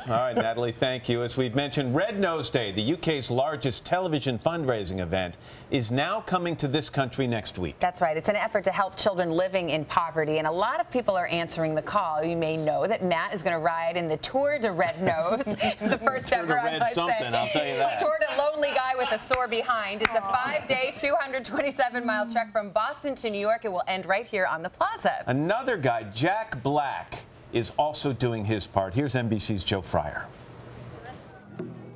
All right, Natalie, thank you. As we've mentioned, Red Nose Day, the UK's largest television fundraising event, is now coming to this country next week. That's right. It's an effort to help children living in poverty, and a lot of people are answering the call. You may know that Matt is going to ride in the Tour de Red Nose, the first ever, Red something, I'll tell you that. Tour de Lonely Guy with a Sore Behind. It's a 5-day, 227-mile trek from Boston to New York. It will end right here on the plaza. Another guy, Jack Black, is also doing his part. Here's NBC's Joe Fryer.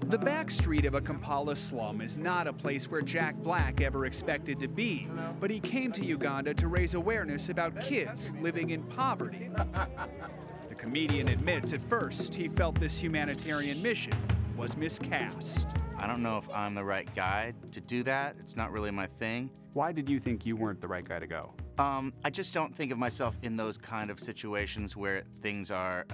The back street of a Kampala slum is not a place where Jack Black ever expected to be, but he came to Uganda to raise awareness about kids living in poverty. The comedian admits at first he felt this humanitarian mission was miscast. I don't know if I'm the right guy to do that. It's not really my thing. Why did you think you weren't the right guy to go? I just don't think of myself in those kind of situations where things are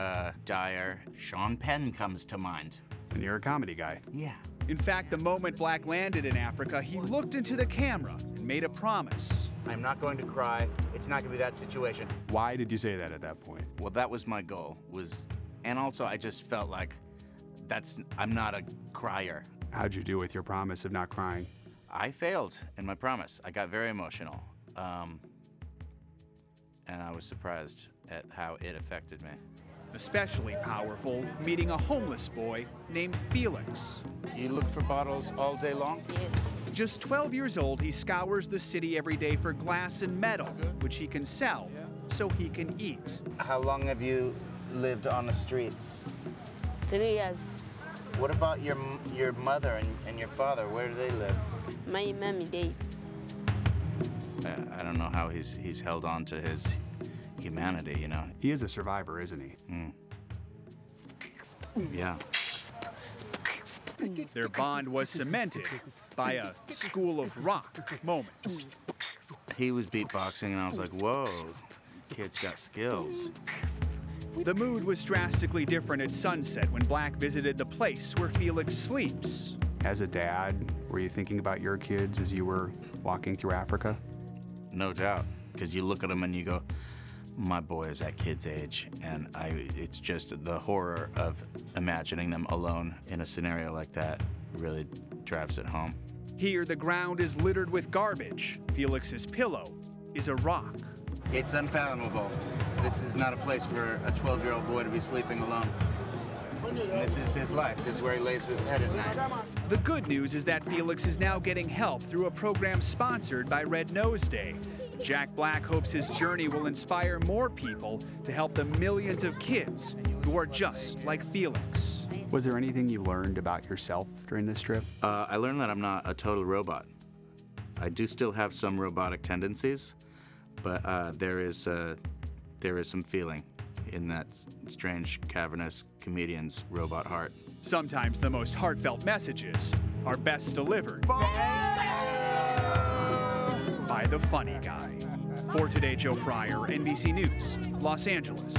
dire. Sean Penn comes to mind. And you're a comedy guy. Yeah. In fact, the moment Black landed in Africa, he looked into the camera and made a promise. I'm not going to cry. It's not going to be that situation. Why did you say that at that point? Well, that was my goal. And also I just felt like I'm not a crier. How'd you do with your promise of not crying? I failed in my promise. I got very emotional. And I was surprised at how it affected me. Especially powerful, meeting a homeless boy named Felix. You look for bottles all day long? Yes. Just 12 years old, he scours the city every day for glass and metal, which he can sell so he can eat. How long have you lived on the streets? 3 years. What about your mother and your father? Where do they live? My mommy died. I don't know how he's held on to his humanity, you know. He is a survivor, isn't he? Yeah. Their bond was cemented by a School of Rock moment. He was beatboxing, and I was like, whoa, kid's got skills. The mood was drastically different at sunset when Black visited the place where Felix sleeps. As a dad, were you thinking about your kids as you were walking through Africa? No doubt, because you look at them and you go, my boy is that kid's age, and it's just the horror of imagining them alone in a scenario like that really drives it home. Here, the ground is littered with garbage. Felix's pillow is a rock. It's unfathomable. This is not a place for a 12-year-old boy to be sleeping alone. And this is his life. This is where he lays his head at night. The good news is that Felix is now getting help through a program sponsored by Red Nose Day. Jack Black hopes his journey will inspire more people to help the millions of kids who are just like Felix. Was there anything you learned about yourself during this trip? I learned that I'm not a total robot. I do still have some robotic tendencies, but there is some feeling in that strange, cavernous comedian's robot heart. Sometimes the most heartfelt messages are best delivered by the funny guy. For Today, Joe Fryer, NBC News, Los Angeles.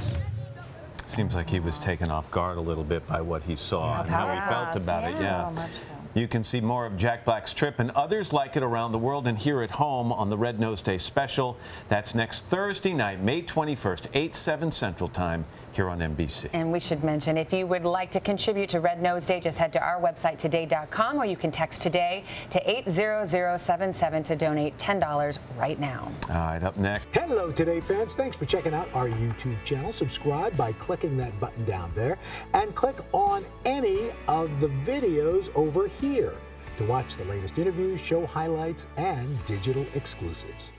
Seems like he was taken off guard a little bit by what he saw and how he felt about it. Yeah. So much so. You can see more of Jack Black's trip and others like it around the world and here at home on the Red Nose Day special. That's next Thursday night, May 21st, 8/7 Central Time, here on NBC. And we should mention, if you would like to contribute to Red Nose Day, just head to our website, today.com, or you can text TODAY to 80077 to donate $10 right now. All right, up next. Hello, Today fans. Thanks for checking out our YouTube channel. Subscribe by clicking that button down there and click on any of the videos over here to watch the latest interviews, show highlights, and digital exclusives.